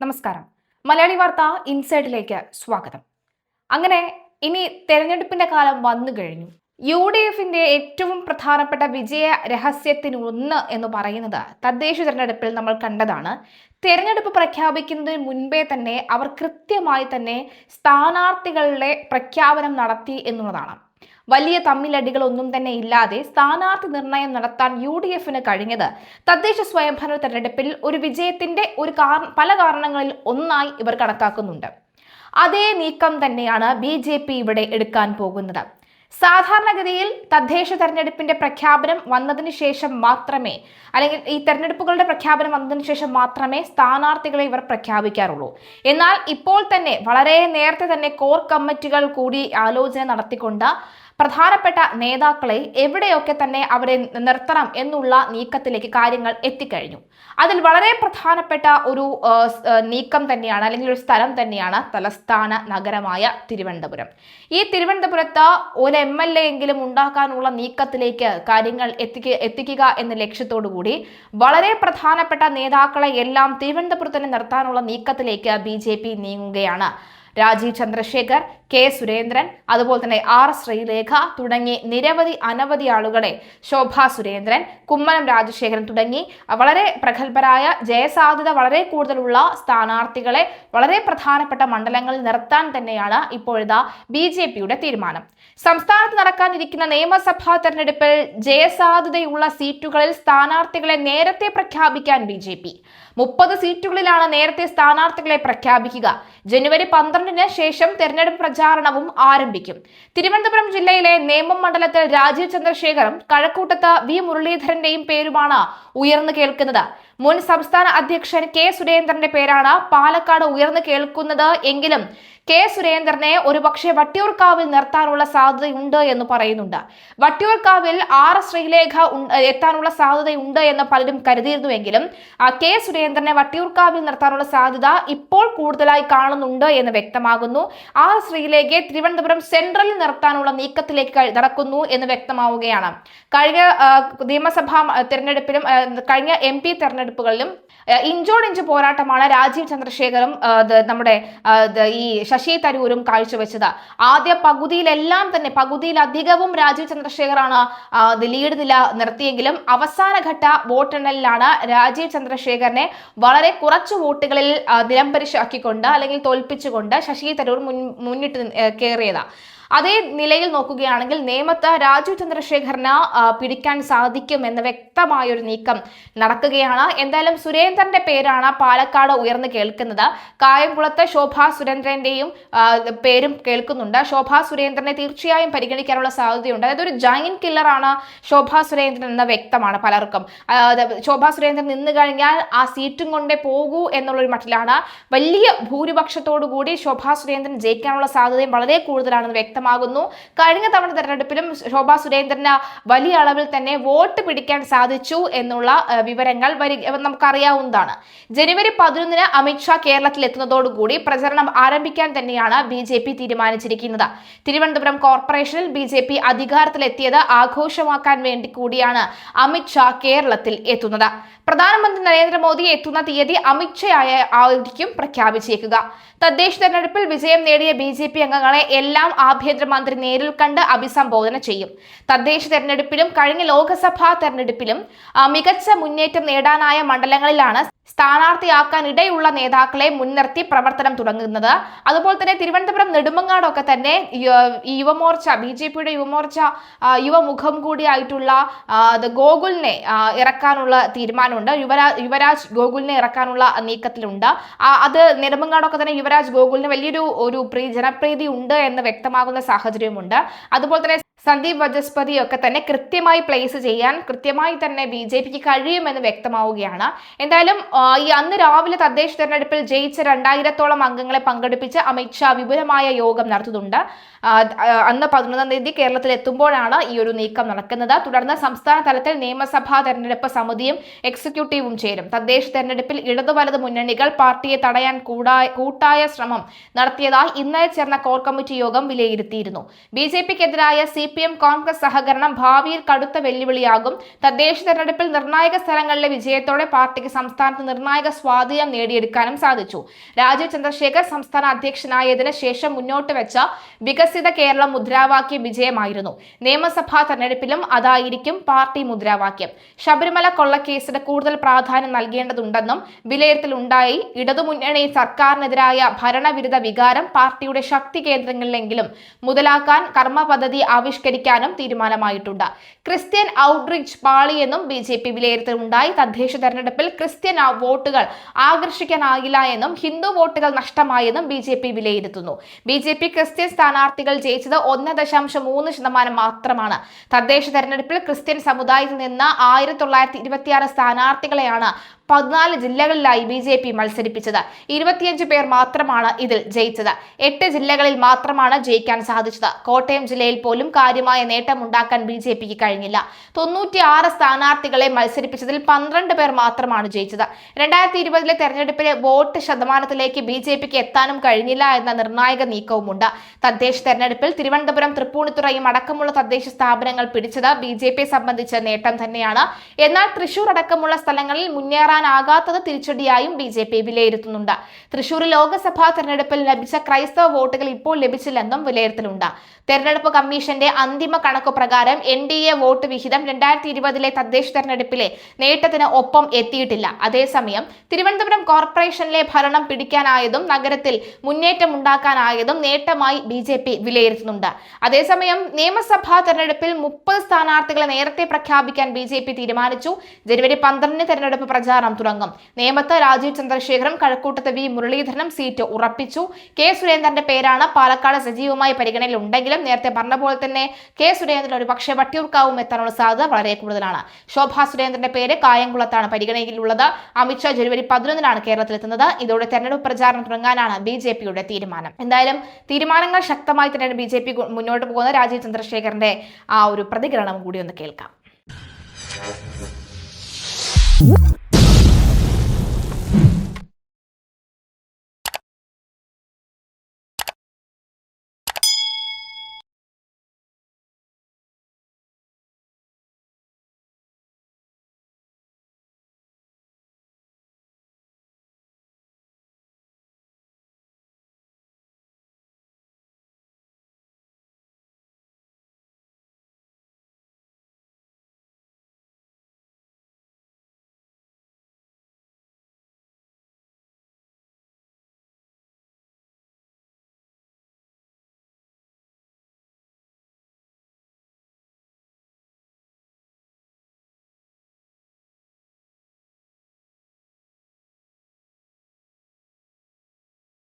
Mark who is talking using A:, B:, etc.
A: നമസ്കാരം. മലയാളി വാർത്ത ഇൻസൈഡിലേക്ക് സ്വാഗതം. അങ്ങനെ ഇനി തെരഞ്ഞെടുപ്പിന്റെ കാലം വന്നു കഴിഞ്ഞു. UDFന്റെ ഏറ്റവും പ്രധാനപ്പെട്ട വിജയ രഹസ്യത്തിനൊന്ന് എന്ന് പറയുന്നത് തദ്ദേശ തെരഞ്ഞെടുപ്പിൽ നമ്മൾ കണ്ടതാണ്. തെരഞ്ഞെടുപ്പ് പ്രഖ്യാപിക്കുന്നതിന് മുൻപേ തന്നെ അവർ കൃത്യമായി തന്നെ സ്ഥാനാർത്ഥികളുടെ പ്രഖ്യാപനം നടത്തി എന്നുള്ളതാണ്. വലിയ തമ്മിലടികളൊന്നും തന്നെ ഇല്ലാതെ സ്ഥാനാർത്ഥി നിർണയം നടത്താൻ UDFന് കഴിഞ്ഞത് തദ്ദേശ സ്വയംഭരണ തെരഞ്ഞെടുപ്പിൽ ഒരു വിജയത്തിന്റെ പല കാരണങ്ങളിൽ ഒന്നായി ഇവർ കണക്കാക്കുന്നുണ്ട്. അതേ നീക്കം തന്നെയാണ് BJP ഇവിടെ എടുക്കാൻ പോകുന്നത്. സാധാരണഗതിയിൽ തദ്ദേശ തെരഞ്ഞെടുപ്പിന്റെ പ്രഖ്യാപനം വന്നതിന് ശേഷം മാത്രമേ, അല്ലെങ്കിൽ ഈ തെരഞ്ഞെടുപ്പുകളുടെ പ്രഖ്യാപനം വന്നതിന് ശേഷം മാത്രമേ സ്ഥാനാർത്ഥികളെ ഇവർ പ്രഖ്യാപിക്കാറുള്ളൂ. എന്നാൽ ഇപ്പോൾ തന്നെ വളരെ നേരത്തെ തന്നെ കോർ കമ്മിറ്റികൾ കൂടി ആലോചന നടത്തിക്കൊണ്ട് പ്രധാനപ്പെട്ട നേതാക്കളെ എവിടെയൊക്കെ തന്നെ അവരെ നിർത്തണം എന്നുള്ള നീക്കത്തിലേക്ക് കാര്യങ്ങൾ എത്തിക്കഴിഞ്ഞു. അതിൽ വളരെ പ്രധാനപ്പെട്ട ഒരു നീക്കം തന്നെയാണ്, അല്ലെങ്കിൽ ഒരു സ്ഥലം തന്നെയാണ് തലസ്ഥാന നഗരമായ തിരുവനന്തപുരം. ഈ തിരുവനന്തപുരത്ത് ഒരു MLA എങ്കിലും ഉണ്ടാക്കാനുള്ള നീക്കത്തിലേക്ക് കാര്യങ്ങൾ എത്തിക്കുക എന്ന ലക്ഷ്യത്തോടു കൂടി വളരെ പ്രധാനപ്പെട്ട നേതാക്കളെ എല്ലാം തിരുവനന്തപുരത്ത് തന്നെ നിർത്താനുള്ള നീക്കത്തിലേക്ക് BJP നീങ്ങുകയാണ്. രാജീവ് ചന്ദ്രശേഖർ, K. സുരേന്ദ്രൻ, അതുപോലെ തന്നെ R. ശ്രീലേഖ തുടങ്ങി അനവധി ആളുകളെ, ശോഭാ സുരേന്ദ്രൻ, കുമ്മനം രാജശേഖരൻ തുടങ്ങി വളരെ പ്രഗത്ഭരായ ജയസാധ്യത വളരെ കൂടുതലുള്ള സ്ഥാനാർത്ഥികളെ വളരെ പ്രധാനപ്പെട്ട മണ്ഡലങ്ങളിൽ നിർത്താൻ തന്നെയാണ് ഇപ്പോഴത്തെ BJPയുടെ തീരുമാനം. സംസ്ഥാനത്ത് നടക്കാനിരിക്കുന്ന നിയമസഭാ തെരഞ്ഞെടുപ്പിൽ ജയസാധ്യതയുള്ള സീറ്റുകളിൽ സ്ഥാനാർത്ഥികളെ നേരത്തെ പ്രഖ്യാപിക്കാൻ BJP 30 സീറ്റുകളിലാണ് നേരത്തെ സ്ഥാനാർത്ഥികളെ പ്രഖ്യാപിക്കുക. ജനുവരി 12-ന് ശേഷം തെരഞ്ഞെടുപ്പ് പ്രചാരണവും ആരംഭിക്കും. തിരുവനന്തപുരം ജില്ലയിലെ നേമം മണ്ഡലത്തിൽ രാജീവ് ചന്ദ്രശേഖറും കഴക്കൂട്ടത്ത് V. മുരളീധരന്റെയും പേരുമാണ് ഉയർന്നു കേൾക്കുന്നത്. മുൻ സംസ്ഥാന അധ്യക്ഷൻ K. സുരേന്ദ്രന്റെ പേരാണ് പാലക്കാട് ഉയർന്നു കേൾക്കുന്നത് എങ്കിലും K. സുരേന്ദ്രനെ ഒരുപക്ഷെ വട്ടിയൂർക്കാവിൽ നിർത്താനുള്ള സാധ്യതയുണ്ട് എന്ന് പറയുന്നുണ്ട്. വട്ടിയൂർക്കാവിൽ R. ശ്രീലേഖ എത്താനുള്ള സാധ്യതയുണ്ട് എന്ന് പലരും കരുതിയിരുന്നുവെങ്കിലും K. സുരേന്ദ്രനെ വട്ടിയൂർക്കാവിൽ നിർത്താനുള്ള സാധ്യത ഇപ്പോൾ കൂടുതലായി കാണുന്നുണ്ട് എന്ന് വ്യക്തമാകുന്നു. R. ശ്രീലേഖയെ തിരുവനന്തപുരം സെൻട്രലിൽ നിർത്താനുള്ള നീക്കത്തിലേക്ക് നടക്കുന്നു എന്ന് വ്യക്തമാവുകയാണ്. കഴിഞ്ഞ നിയമസഭാ തെരഞ്ഞെടുപ്പിലും കഴിഞ്ഞ MP തെരഞ്ഞെടുപ്പുകളിലും ഇഞ്ചോടിഞ്ച് പോരാട്ടമാണ് രാജീവ് ചന്ദ്രശേഖറും നമ്മുടെ ഈ ശശി തരൂരും കാഴ്ചവെച്ചത്. ആദ്യ പകുതിയിലധികവും രാജീവ് ചന്ദ്രശേഖറാണ് ലീഡ് നില നിർത്തിയെങ്കിലും അവസാന ഘട്ട വോട്ടെണ്ണലിലാണ് രാജീവ് ചന്ദ്രശേഖരനെ വളരെ കുറച്ചു വോട്ടുകളിൽ നിലംപരിശാക്കിക്കൊണ്ട് അല്ലെങ്കിൽ തോൽപ്പിച്ചുകൊണ്ട് ശശി തരൂർ മുന്നിട്ട് കയറിയത്. അതേ നിലയിൽ നോക്കുകയാണെങ്കിൽ നേമത്ത് രാജീവ് ചന്ദ്രശേഖരന് പിടിക്കാൻ സാധിക്കുമെന്ന് വ്യക്തമായൊരു നീക്കം നടക്കുകയാണ്. എന്തായാലും സുരേന്ദ്രന്റെ പേരാണ് പാലക്കാട് ഉയർന്നു കേൾക്കുന്നത്. കായംകുളത്ത് ശോഭാ സുരേന്ദ്രന്റെയും പേരും കേൾക്കുന്നുണ്ട്. ശോഭാ സുരേന്ദ്രനെ തീർച്ചയായും പരിഗണിക്കാനുള്ള സാധ്യതയുണ്ട്. അതായത് ഒരു ജൈൻ കില്ലറാണ് ശോഭാ സുരേന്ദ്രൻ എന്ന് വ്യക്തമാണ് പലർക്കും. ശോഭാ സുരേന്ദ്രൻ നിന്ന് കഴിഞ്ഞാൽ ആ സീറ്റും കൊണ്ടേ പോകൂ എന്നുള്ളൊരു മട്ടിലാണ്. വലിയ ഭൂരിപക്ഷത്തോടു കൂടി ശോഭാ സുരേന്ദ്രൻ ജയിക്കാനുള്ള സാധ്യതയും വളരെ കൂടുതലാണെന്ന് വ്യക്തമാകുന്നു. കഴിഞ്ഞ തവണ തെരഞ്ഞെടുപ്പിലും ശോഭാ സുരേന്ദ്രന് വലിയ അളവിൽ തന്നെ വോട്ട് പിടിക്കാൻ സാധിച്ചു എന്നുള്ള വിവരങ്ങൾ നമുക്കറിയാവുന്നതാണ്. ജനുവരി 11-ന് അമിത്ഷാ കേരളത്തിൽ എത്തുന്നതോടുകൂടി പ്രചരണം ആരംഭിക്കാൻ തന്നെയാണ് BJP തീരുമാനിച്ചിരിക്കുന്നത്. തിരുവനന്തപുരം കോർപ്പറേഷനിൽ BJP അധികാരത്തിലെത്തിയത് ആഘോഷമാക്കാൻ വേണ്ടി കൂടിയാണ് അമിത്ഷാ കേരളത്തിൽ എത്തുന്നത്. പ്രധാനമന്ത്രി നരേന്ദ്രമോദി എത്തുന്ന തീയതി അമിത്ഷാ ആയിരിക്കും പ്രഖ്യാപിച്ചേക്കുക. തദ്ദേശ തെരഞ്ഞെടുപ്പിൽ വിജയം നേടിയ BJP അംഗങ്ങളെ എല്ലാം ആഭ്യന്തരമന്ത്രി നേരിൽ കണ്ട് അഭിസംബോധന ചെയ്യും. തദ്ദേശ തെരഞ്ഞെടുപ്പിലും കഴിഞ്ഞ ലോക്സഭാ തെരഞ്ഞെടുപ്പിലും മികച്ച മുന്നേറ്റം നേടാനായ മണ്ഡലങ്ങളിലാണ് സ്ഥാനാർത്ഥിയാക്കാൻ ഇടയുള്ള നേതാക്കളെ മുൻനിർത്തി പ്രവർത്തനം തുടങ്ങുന്നത്. അതുപോലെ തന്നെ തിരുവനന്തപുരം നെടുമങ്ങാടൊക്കെ തന്നെ യുവമോർച്ച, BJPയുടെ യുവമുഖം കൂടിയായിട്ടുള്ള ഗോകുലിനെ ഇറക്കാനുള്ള തീരുമാനമുണ്ട്. യുവരാജ് ഗോകുലിനെ ഇറക്കാനുള്ള നീക്കത്തിലുണ്ട്. അത് നെടുമങ്ങാടൊക്കെ തന്നെ യുവരാജ് ഗോകുലിന് വലിയൊരു ജനപ്രീതി ഉണ്ട് എന്ന് വ്യക്തമാകുന്ന സാഹചര്യമുണ്ട്. അതുപോലെ തന്നെ സന്ദീപ് വചസ്പതി ഒക്കെ തന്നെ കൃത്യമായി പ്ലേസ് ചെയ്യാൻ കൃത്യമായി തന്നെ BJPക്ക് കഴിയുമെന്ന് വ്യക്തമാവുകയാണ്. എന്തായാലും ഈ അന്ന് രാവിലെ തദ്ദേശ തെരഞ്ഞെടുപ്പിൽ ജയിച്ച 2000-ഓളം അംഗങ്ങളെ പങ്കെടുപ്പിച്ച് അമിത്ഷാ വിപുലമായ യോഗം നടത്തുന്നുണ്ട്. അന്ന് 11-ാം തീയതി കേരളത്തിൽ എത്തുമ്പോഴാണ് ഈ ഒരു നീക്കം നടക്കുന്നത്. തുടർന്ന് സംസ്ഥാന തലത്തിൽ നിയമസഭാ തെരഞ്ഞെടുപ്പ് സമിതിയും എക്സിക്യൂട്ടീവും ചേരും. തദ്ദേശ തെരഞ്ഞെടുപ്പിൽ ഇടതു വലത് മുന്നണികൾ പാർട്ടിയെ തടയാൻ കൂട്ടായ ശ്രമം നടത്തിയതായി ഇന്നലെ ചേർന്ന കോർ കമ്മിറ്റി യോഗം വിലയിരുത്തിയിരുന്നു. BJPക്കെതിരായ CPI CPM കോൺഗ്രസ് സഹകരണം ഭാവിയിൽ കടുത്ത വെല്ലുവിളിയാകും. തദ്ദേശ തെരഞ്ഞെടുപ്പിൽ നിർണായക സ്ഥലങ്ങളിലെ വിജയത്തോടെ പാർട്ടിക്ക് സംസ്ഥാനത്ത് നിർണായക സ്വാധീനം നേടിയെടുക്കാനും സാധിച്ചു. രാജീവ് ചന്ദ്രശേഖർ സംസ്ഥാന അധ്യക്ഷനായതിനു ശേഷം മുന്നോട്ട് വെച്ച വികസിത കേരളം മുദ്രാവാക്യം വിജയമായിരുന്നു. നിയമസഭാ തെരഞ്ഞെടുപ്പിലും അതായിരിക്കും പാർട്ടി മുദ്രാവാക്യം. ശബരിമല കൊള്ളക്കേസിന് കൂടുതൽ പ്രാധാന്യം നൽകേണ്ടതുണ്ടെന്നും വിലയിരുത്തലുണ്ടായി. ഇടതുമുന്നണി സർക്കാരിനെതിരായ ഭരണവിരുദ്ധ വികാരം പാർട്ടിയുടെ ശക്തി കേന്ദ്രങ്ങളിലെങ്കിലും മുതലാക്കാൻ കർമ്മ പദ്ധതി ആവിഷ്കരിക്കാനും തീരുമാനമായിട്ടുണ്ട്. ക്രിസ്ത്യൻ ഔട്ട്റീച്ച് പാളിയെന്നും BJP വിലയിരുത്തലുണ്ടായി. തദ്ദേശ തെരഞ്ഞെടുപ്പിൽ ക്രിസ്ത്യൻ വോട്ടുകൾ ആകർഷിക്കാനായില്ല എന്നും ഹിന്ദു വോട്ടുകൾ നഷ്ടമായെന്നും BJP വിലയിരുത്തുന്നു. BJP ക്രിസ്ത്യൻ സ്ഥാനാർത്ഥികൾ ജയിച്ചത് 1.3% മാത്രമാണ്. തദ്ദേശ തെരഞ്ഞെടുപ്പിൽ ക്രിസ്ത്യൻ സമുദായത്തിൽ നിന്ന് 1926 സ്ഥാനാർത്ഥികളെയാണ് 14 ജില്ലകളിലായി BJP മത്സരിപ്പിച്ചത്. 25 പേർ മാത്രമാണ് ഇതിൽ ജയിച്ചത്. 8 ജില്ലകളിൽ മാത്രമാണ് ജയിക്കാൻ സാധിച്ചത്. കോട്ടയം ജില്ലയിൽ പോലും കാര്യമായ നേട്ടമുണ്ടാക്കാൻ BJPക്ക് കഴിഞ്ഞില്ല. 96 സ്ഥാനാർത്ഥികളെ മത്സരിപ്പിച്ചതിൽ 12 പേർ മാത്രമാണ് ജയിച്ചത്. 2020 തെരഞ്ഞെടുപ്പിലെ വോട്ട് ശതമാനത്തിലേക്ക് BJPക്ക് എത്താനും കഴിഞ്ഞില്ല എന്ന നിർണായക നീക്കവുമുണ്ട്. തദ്ദേശ തെരഞ്ഞെടുപ്പിൽ തിരുവനന്തപുരം, തൃപ്പൂണിത്തുറയും അടക്കമുള്ള തദ്ദേശ സ്ഥാപനങ്ങൾ പിടിച്ചത് BJPയെ സംബന്ധിച്ച നേട്ടം തന്നെയാണ്. എന്നാൽ തൃശൂർ അടക്കമുള്ള സ്ഥലങ്ങളിൽ ആകാത്തത് തിരിച്ചടിയായും BJP വിലയിരുത്തുന്നുണ്ട്. തൃശൂർ ലോക്സഭാ തെരഞ്ഞെടുപ്പിൽ ലഭിച്ച ക്രൈസ്തവ വോട്ടുകൾ ഇപ്പോൾ ലഭിച്ചില്ലെന്നും വിലയിരുത്തലുണ്ട്. തെരഞ്ഞെടുപ്പ് കമ്മീഷന്റെ അന്തിമ കണക്കു പ്രകാരം NDA വോട്ട് വിഹിതം 2020 തദ്ദേശ തെരഞ്ഞെടുപ്പിലെ നേട്ടത്തിന് ഒപ്പം എത്തിയിട്ടില്ല. അതേസമയം തിരുവനന്തപുരം കോർപ്പറേഷനിലെ ഭരണം പിടിക്കാനായതും നഗരത്തിൽ മുന്നേറ്റമുണ്ടാക്കാനായതും നേട്ടമായി BJP വിലയിരുത്തുന്നുണ്ട്. അതേസമയം നിയമസഭാ തെരഞ്ഞെടുപ്പിൽ 30 സ്ഥാനാർത്ഥികളെ നേരത്തെ പ്രഖ്യാപിക്കാൻ BJP തീരുമാനിച്ചു. ജനുവരി 12 തെരഞ്ഞെടുപ്പ് പ്രചാരണം തുടങ്ങും. നേമത്ത് രാജീവ് ചന്ദ്രശേഖറും കഴക്കൂട്ടത്ത് V മുരളീധരനും സീറ്റ് ഉറപ്പിച്ചു. K സുരേന്ദ്രന്റെ പേരാണ് പാലക്കാട് സജീവമായി പരിഗണനയിലുണ്ടെങ്കിലും നേരത്തെ പറഞ്ഞ പോലെ തന്നെ K സുരേന്ദ്രൻ ഒരു പക്ഷേ വട്ടിയൂർക്കാവും എത്താനുള്ള സാധ്യത വളരെ കൂടുതലാണ്. ശോഭാ സുരേന്ദ്രന്റെ പേര് കായംകുളത്താണ് പരിഗണനയിലുള്ളത്. അമിത്ഷാ ജനുവരി 11 കേരളത്തിലെത്തുന്നത്. ഇതോടെ തെരഞ്ഞെടുപ്പ് പ്രചാരണം തുടങ്ങാനാണ് BJPയുടെ തീരുമാനം. എന്തായാലും തീരുമാനങ്ങൾ ശക്തമായി തന്നെയാണ് BJP മുന്നോട്ട് പോകുന്നത്. രാജീവ് ചന്ദ്രശേഖറിന്റെ ആ ഒരു പ്രതികരണം കൂടി ഒന്ന് കേൾക്കാം.